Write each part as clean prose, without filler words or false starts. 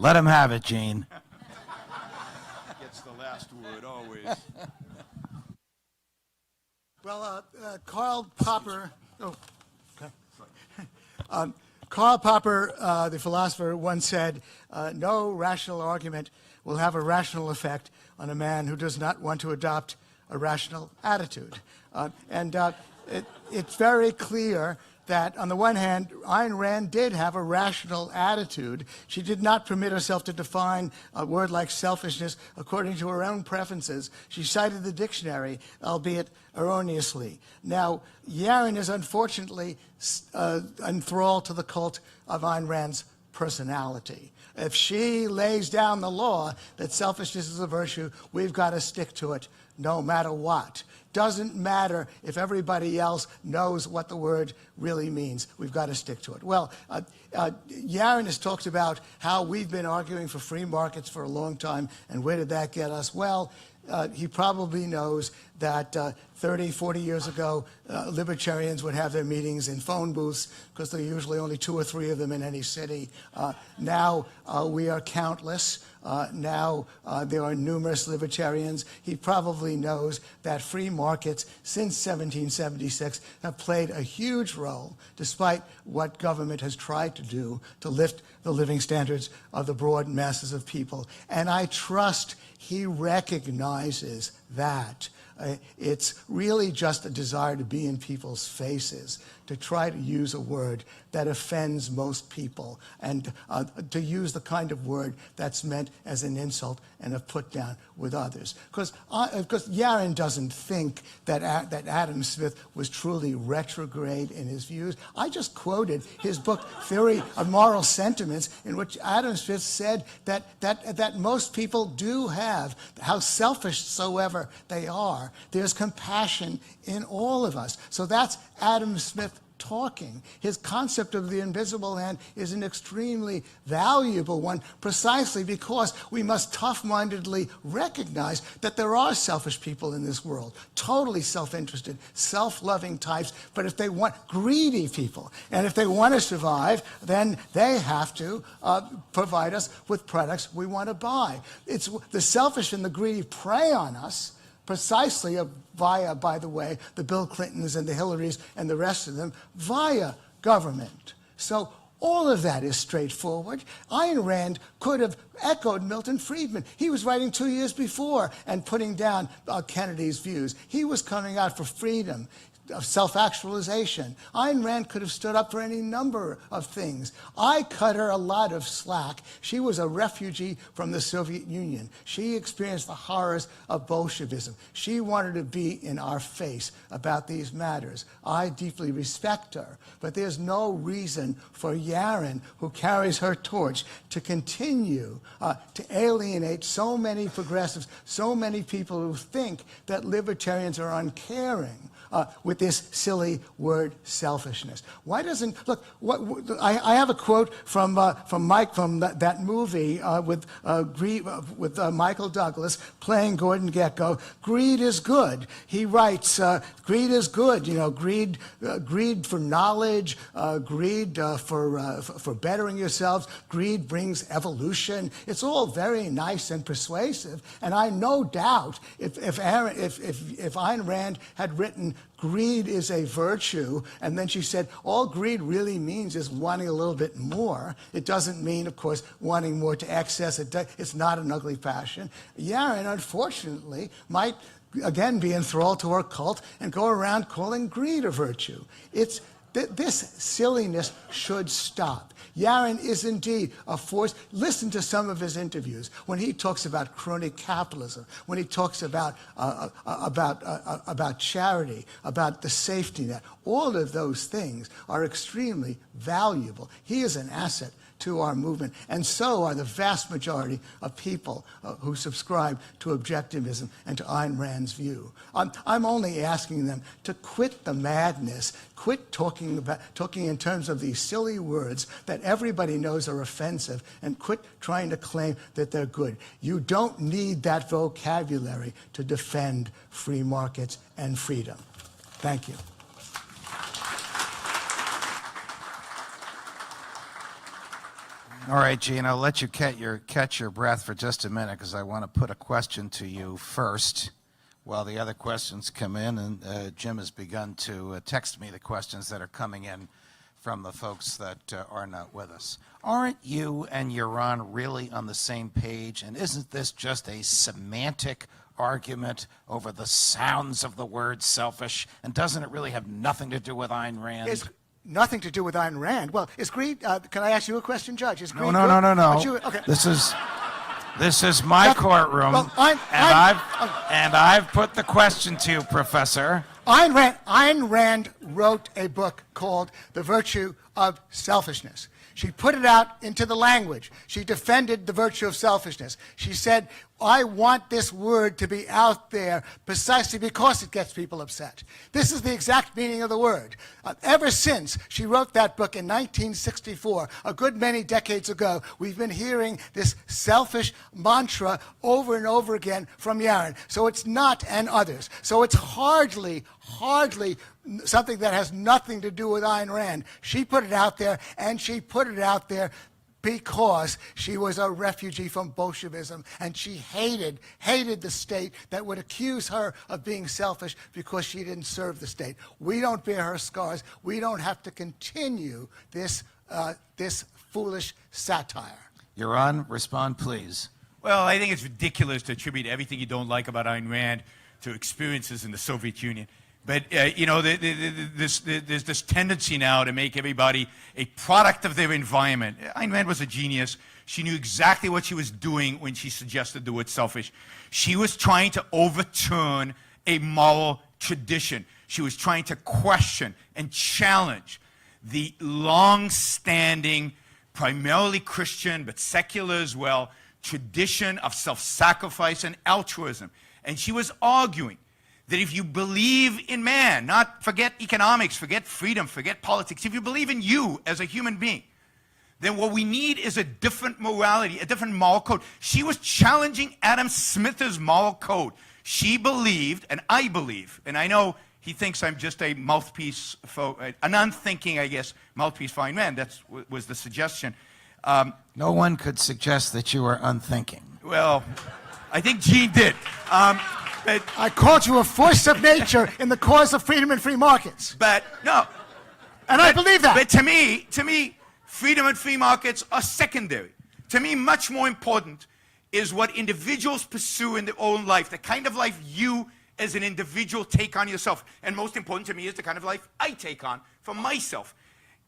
Let him have it, Gene. Gets the last word always. Well, Karl Popper. Oh, okay. Karl Popper, the philosopher, once said, "No rational argument will have a rational effect on a man who does not want to adopt a rational attitude." It's very clear that, on the one hand, Ayn Rand did have a rational attitude. She did not permit herself to define a word like selfishness according to her own preferences. She cited the dictionary, albeit erroneously. Now, Yaron is unfortunately enthralled to the cult of Ayn Rand's personality. If she lays down the law that selfishness is a virtue, we've got to stick to it no matter what. Doesn't matter if everybody else knows what the word really means. We've got to stick to it. Well, Yaron has talked about how we've been arguing for free markets for a long time, and where did that get us? Well, he probably knows that 30, 40 years ago, libertarians would have their meetings in phone booths because there are usually only 2 or 3 of them in any city. Now we are countless. Now there are numerous libertarians. He probably knows that free markets since 1776 have played a huge role, despite what government has tried to do to lift the living standards of the broad masses of people. And I trust he recognizes that. It's really just a desire to be in people's faces, to try to use a word that offends most people, and to use the kind of word that's meant as an insult and a put down with others. Because Yaron doesn't think that Adam Smith was truly retrograde in his views. I just quoted his book, Theory of Moral Sentiments, in which Adam Smith said that most people do have, how selfish soever they are, there's compassion in all of us. So that's Adam Smith talking. His concept of the invisible hand is an extremely valuable one, precisely because we must tough-mindedly recognize that there are selfish people in this world, totally self-interested, self-loving types, but if they want greedy people, and if they want to survive, then they have to provide us with products we want to buy. It's the selfish and the greedy prey on us, precisely via, by the way, the Bill Clintons and the Hillarys and the rest of them, via government. So all of that is straightforward. Ayn Rand could have echoed Milton Friedman. He was writing 2 years before and putting down Kennedy's views. He was coming out for freedom, of self-actualization. Ayn Rand could have stood up for any number of things. I cut her a lot of slack. She was a refugee from the Soviet Union. She experienced the horrors of Bolshevism. She wanted to be in our face about these matters. I deeply respect her, but there's no reason for Yaron, who carries her torch, to continue to alienate so many progressives, so many people who think that libertarians are uncaring with this silly word selfishness. Why doesn't, look, I have a quote from Mike from that movie with Michael Douglas playing Gordon Gekko. Greed is good. He writes, greed is good, you know, greed for knowledge, greed for bettering yourselves, greed brings evolution. It's all very nice and persuasive, and I no doubt if Ayn Rand had written greed is a virtue, and then she said, all greed really means is wanting a little bit more. It doesn't mean, of course, wanting more to excess. It's not an ugly passion. Yaron, unfortunately, might again be enthralled to her cult and go around calling greed a virtue. This silliness should stop. Yaron is indeed a force. Listen to some of his interviews when he talks about crony capitalism, when he talks about charity, about the safety net. All of those things are extremely valuable. He is an asset to our movement, and so are the vast majority of people who subscribe to objectivism and to Ayn Rand's view. I'm only asking them to quit the madness, quit talking in terms of these silly words that everybody knows are offensive, and quit trying to claim that they're good. You don't need that vocabulary to defend free markets and freedom. Thank you. All right, Gene, I'll let you catch your breath for just a minute because I want to put a question to you first while the other questions come in. And Jim has begun to text me the questions that are coming in from the folks that are not with us. Aren't you and Yaron really on the same page? And isn't this just a semantic argument over the sounds of the word selfish? And doesn't it really have nothing to do with Ayn Rand? It's nothing to do with Ayn Rand. Well, is greed, can I ask you a question, Judge? Is greed No. Okay. This is my courtroom, Well, and I've put the question to you, Professor. Ayn Rand wrote a book called The Virtue of Selfishness. She put it out into the language. She defended the virtue of selfishness. She said, I want this word to be out there precisely because it gets people upset. This is the exact meaning of the word. Ever since she wrote that book in 1964, a good many decades ago, we've been hearing this selfish mantra over and over again from Yaron. So it's not and others. So it's hardly something that has nothing to do with Ayn Rand. She put it out there, and she put it out there because she was a refugee from Bolshevism, and she hated the state that would accuse her of being selfish because she didn't serve the state. We don't bear her scars. We don't have to continue this foolish satire. Yaron, respond, please. Well, I think it's ridiculous to attribute everything you don't like about Ayn Rand to experiences in the Soviet Union. But, you know, there's this tendency now to make everybody a product of their environment. Ayn Rand was a genius. She knew exactly what she was doing when she suggested the word selfish. She was trying to overturn a moral tradition. She was trying to question and challenge the long-standing, primarily Christian, but secular as well, tradition of self-sacrifice and altruism. And she was arguing that if you believe in man, forget economics, forget freedom, forget politics, if you believe in you as a human being, then what we need is a different morality, a different moral code. She was challenging Adam Smith's moral code. She believed, and I believe, and I know he thinks I'm just a mouthpiece for, an unthinking, I guess, mouthpiece for Ayn Rand. That was the suggestion. No one could suggest that you are unthinking. Well, I think Gene did. I called you a force of nature in the cause of freedom and free markets. But no. And I believe that. But to me, freedom and free markets are secondary. To me, much more important is what individuals pursue in their own life, the kind of life you as an individual take on yourself. And most important to me is the kind of life I take on for myself.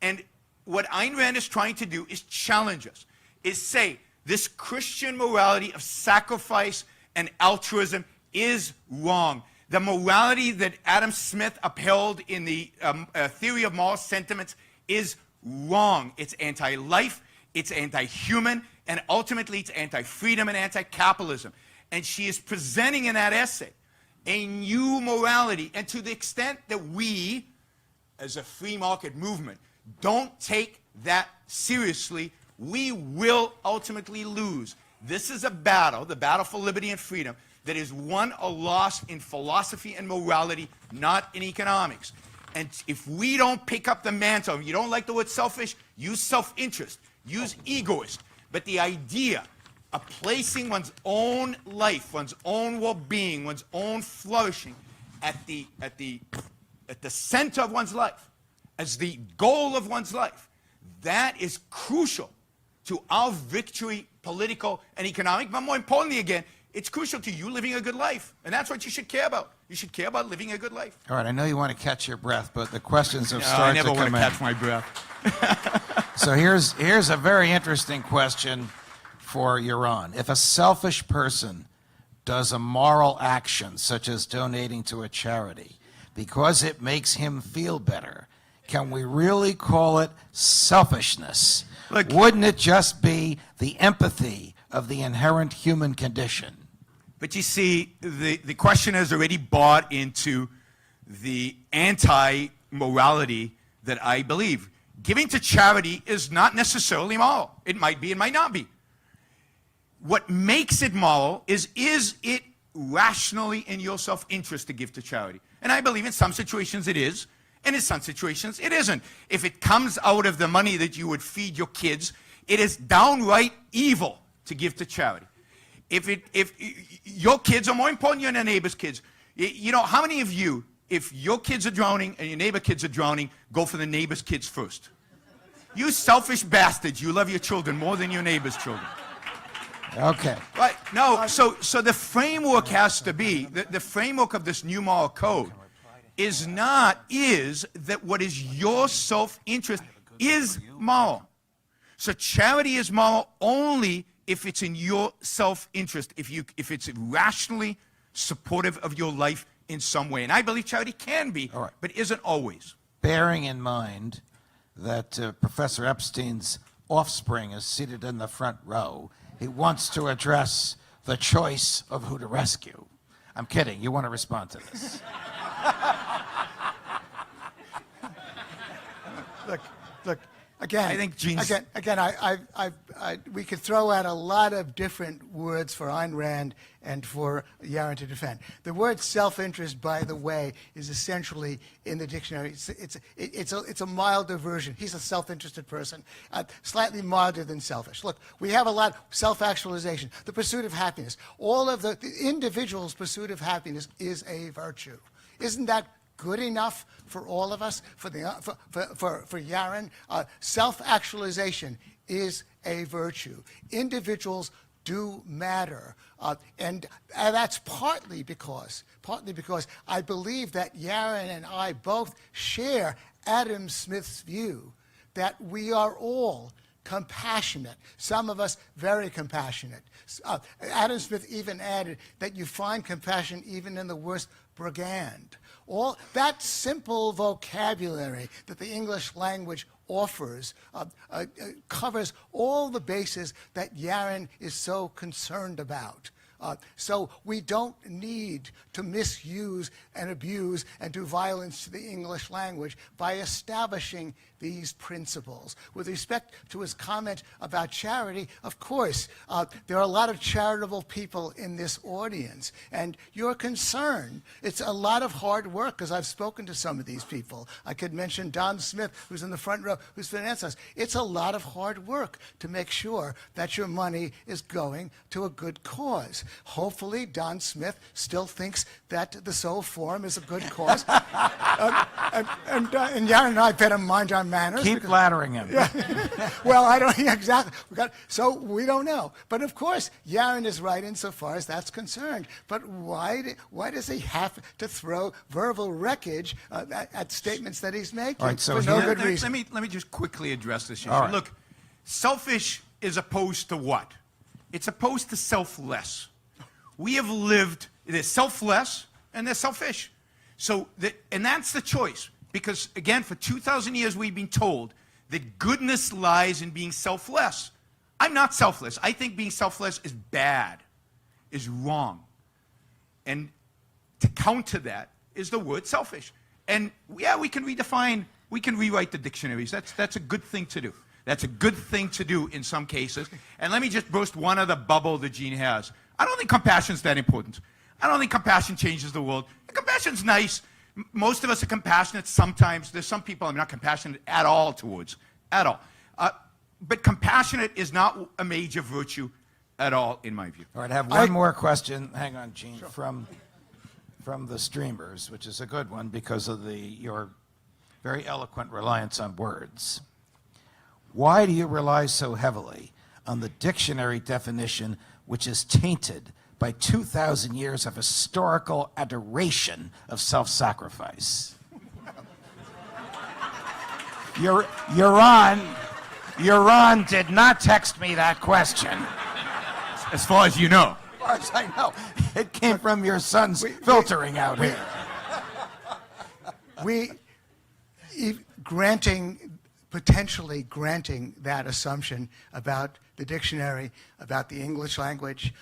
And what Ayn Rand is trying to do is challenge us, is say this Christian morality of sacrifice and altruism is wrong. The morality that Adam Smith upheld in the theory of moral sentiments is wrong. It's anti-life, it's anti-human, and ultimately it's anti-freedom and anti-capitalism. And she is presenting in that essay a new morality. And to the extent that we, as a free market movement, don't take that seriously, we will ultimately lose. This is a battle, the battle for liberty and freedom, that is won or lost in philosophy and morality, not in economics. And if we don't pick up the mantle, you don't like the word selfish, use self-interest, use egoist. But the idea of placing one's own life, one's own well-being, one's own flourishing at the center of one's life, as the goal of one's life, that is crucial to our victory, political and economic, but more importantly again, it's crucial to you living a good life. And that's what you should care about. You should care about living a good life. All right, I know you want to catch your breath, but the questions have started to come in. I never want to catch my breath. So here's a very interesting question for Yaron. If a selfish person does a moral action, such as donating to a charity, because it makes him feel better, can we really call it selfishness? Look, wouldn't it just be the empathy of the inherent human condition? But you see, the question has already bought into the anti-morality that I believe. Giving to charity is not necessarily moral. It might be, it might not be. What makes it moral is it rationally in your self-interest to give to charity? And I believe in some situations it is, and in some situations it isn't. If it comes out of the money that you would feed your kids, It is downright evil to give to charity. If your kids are more important than your neighbor's kids, you know, how many of you, if your kids are drowning and your neighbor kids are drowning, go for the neighbor's kids first? You selfish bastards, you love your children more than your neighbor's children. Okay. Right, no, so the framework has to be, the framework of this new moral code is that what is your self-interest is moral. So charity is moral only if it's in your self-interest, if it's rationally supportive of your life in some way. And I believe charity can be, all right, but isn't always. Bearing in mind that Professor Epstein's offspring is seated in the front row, he wants to address the choice of who to rescue. I'm kidding. You want to respond to this? Look. Again, I think Gene's... we could throw out a lot of different words for Ayn Rand and for Yaron to defend. The word self-interest, by the way, is essentially in the dictionary. It's a milder version. He's a self-interested person, slightly milder than selfish. Look, we have a lot self-actualization, the pursuit of happiness. All of the individual's pursuit of happiness is a virtue. Isn't that good enough for all of us? For Yaron, self-actualization is a virtue. Individuals do matter, and that's partly because I believe that Yaron and I both share Adam Smith's view that we are all compassionate, some of us very compassionate. Adam Smith even added that you find compassion even in the worst brigand. All that simple vocabulary that the English language offers covers all the bases that Yaron is so concerned about. So we don't need to misuse and abuse and do violence to the English language by establishing these principles. With respect to his comment about charity, of course, there are a lot of charitable people in this audience, and your concern, it's a lot of hard work, because I've spoken to some of these people. I could mention Don Smith, who's in the front row, who's financed us. It's a lot of hard work to make sure that your money is going to a good cause. Hopefully, Don Smith still thinks that the Soho Forum is a good cause. And Yaron and I better mind our manners. Keep flattering him. Yeah. Well, I don't exactly. So we don't know. But of course, Yaron is right insofar as that's concerned. But why does he have to throw verbal wreckage at statements that he's making? All right, so for no good reason? Let me just quickly address this issue. All right. Look, selfish is opposed to what? It's opposed to selfless. We have lived, there's selfless and there's selfish. And that's the choice. Because, again, for 2,000 years we've been told that goodness lies in being selfless. I'm not selfless. I think being selfless is bad, is wrong. And to counter that is the word selfish. And, yeah, we can rewrite the dictionaries. That's a good thing to do. That's a good thing to do in some cases. And let me just burst one other bubble that Gene has. I don't think compassion's that important. I don't think compassion changes the world. Compassion's nice. Most of us are compassionate sometimes. There's some people I'm not compassionate at all towards, at all. But compassionate is not a major virtue at all, in my view. All right, I have one more question. Hang on, Gene, sure. From the streamers, which is a good one because of your very eloquent reliance on words. Why do you rely so heavily on the dictionary definition, which is tainted by 2,000 years of historical adoration of self-sacrifice? Yaron did not text me that question. As far as you know. As far as I know. It came from your son's filtering out here. Potentially granting that assumption about the dictionary, about the English language,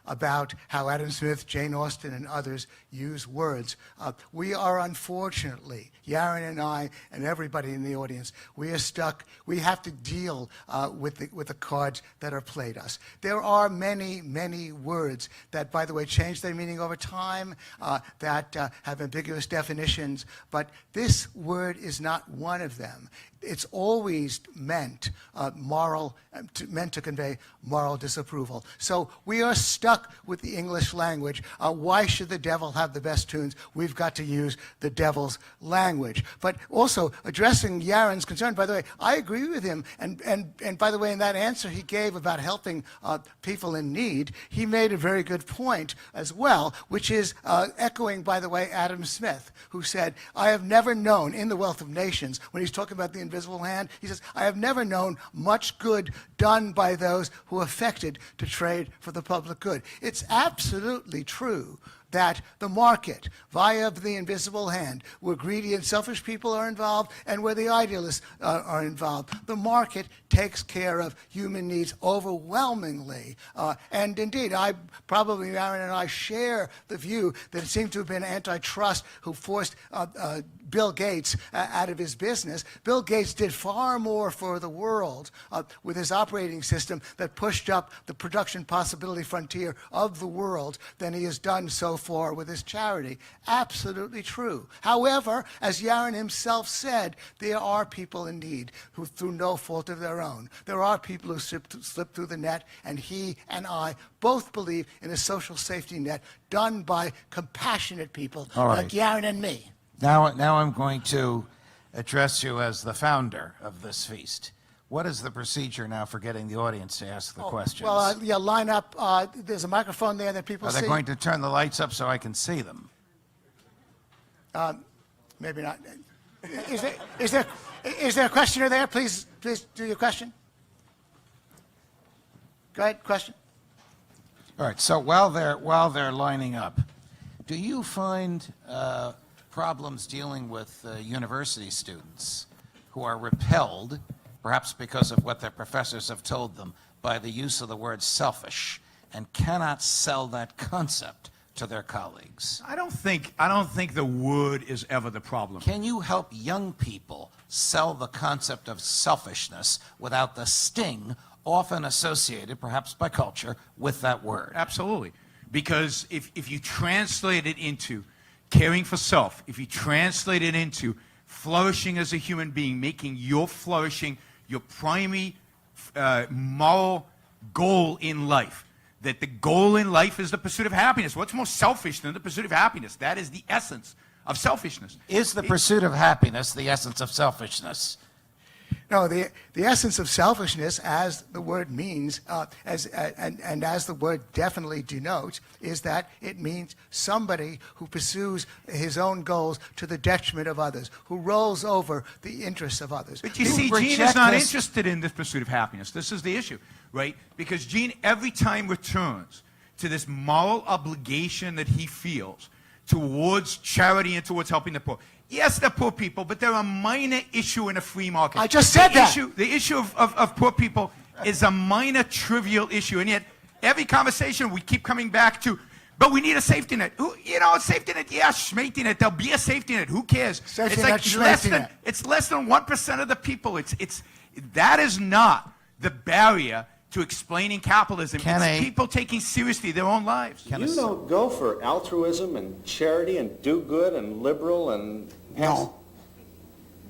about how Adam Smith, Jane Austen, and others use words. We are unfortunately, Yaron and I and everybody in the audience, we are stuck. We have to deal with the cards that are played us. There are many, many words that, by the way, change their meaning over time, that have ambiguous definitions, but this word is not one of them. It's always meant meant to convey moral disapproval. So we are stuck with the English language. Why should the devil have the best tunes? We've got to use the devil's language. But also addressing Yaron's concern, by the way, I agree with him. And by the way, in that answer he gave about helping people in need, he made a very good point as well, which is echoing, by the way, Adam Smith, who said, I have never known, in The Wealth of Nations, when he's talking about the invisible hand, he says, I have never known much good done by those who affected to trade for the public good. It's absolutely true that the market, via the invisible hand, where greedy and selfish people are involved and where the idealists are involved, the market takes care of human needs overwhelmingly. And indeed, Yaron and I share the view that it seemed to have been antitrust who forced Bill Gates out of his business. Bill Gates did far more for the world with his operating system that pushed up the production possibility frontier of the world than he has done so far with his charity. Absolutely true. However, as Yaron himself said, there are people in need who, through no fault of their own, there are people who slip through the net, and he and I both believe in a social safety net done by compassionate people like Yaron and me. Now I'm going to address you as the founder of this feast. What is the procedure now for getting the audience to ask the questions? Well, yeah, line up. There's a microphone there that people see. Are they going to turn the lights up so I can see them? Maybe not. Is there a questioner there? Please do your question. Go ahead, question. All right, so while they're lining up, do you find problems dealing with university students who are repelled, perhaps because of what their professors have told them, by the use of the word selfish, and cannot sell that concept to their colleagues? I don't think the word is ever the problem. Can you help young people sell the concept of selfishness without the sting often associated, perhaps by culture, with that word? Absolutely. Because if you translate it into caring for self, if you translate it into flourishing as a human being, making your flourishing your primary moral goal in life, that the goal in life is the pursuit of happiness. What's more selfish than the pursuit of happiness? That is the essence of selfishness. Is the pursuit of happiness the essence of selfishness? No, the essence of selfishness, as the word means, and as the word definitely denotes, is that it means somebody who pursues his own goals to the detriment of others, who rolls over the interests of others. But you see, Gene is not interested in this pursuit of happiness. This is the issue, right? Because Gene every time returns to this moral obligation that he feels towards charity and towards helping the poor. Yes, they're poor people, but they're a minor issue in a free market. I just said that. The issue of poor people is a minor, trivial issue, and yet every conversation we keep coming back to, but we need a safety net. A safety net, yeah, schmate net. There'll be a safety net. Who cares? Safety net, schmate net. It's less than 1% of the people. That is not the barrier to explaining capitalism. It's people taking seriously their own lives. You don't go for altruism and charity and do good and liberal and... No.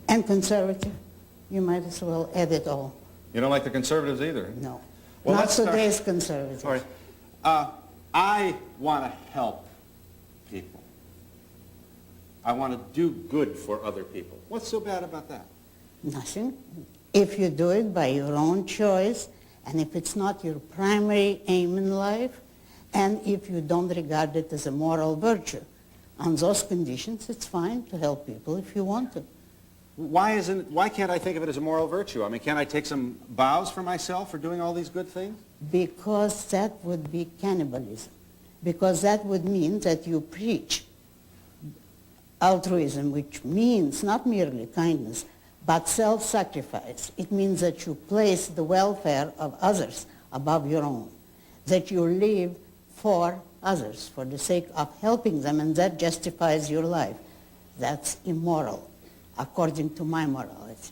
And conservative. You might as well add it all. You don't like the conservatives either? No. Well, Not let's start- today's conservatives. All right. I want to help people. I want to do good for other people. What's so bad about that? Nothing. If you do it by your own choice, and if it's not your primary aim in life, and if you don't regard it as a moral virtue, on those conditions, it's fine to help people if you want to. Why can't I think of it as a moral virtue? I mean, can't I take some vows for myself for doing all these good things? Because that would be cannibalism. Because that would mean that you preach altruism, which means not merely kindness, But self-sacrifice, it means that you place the welfare of others above your own, that you live for others for the sake of helping them, and that justifies your life. That's immoral, according to my morality.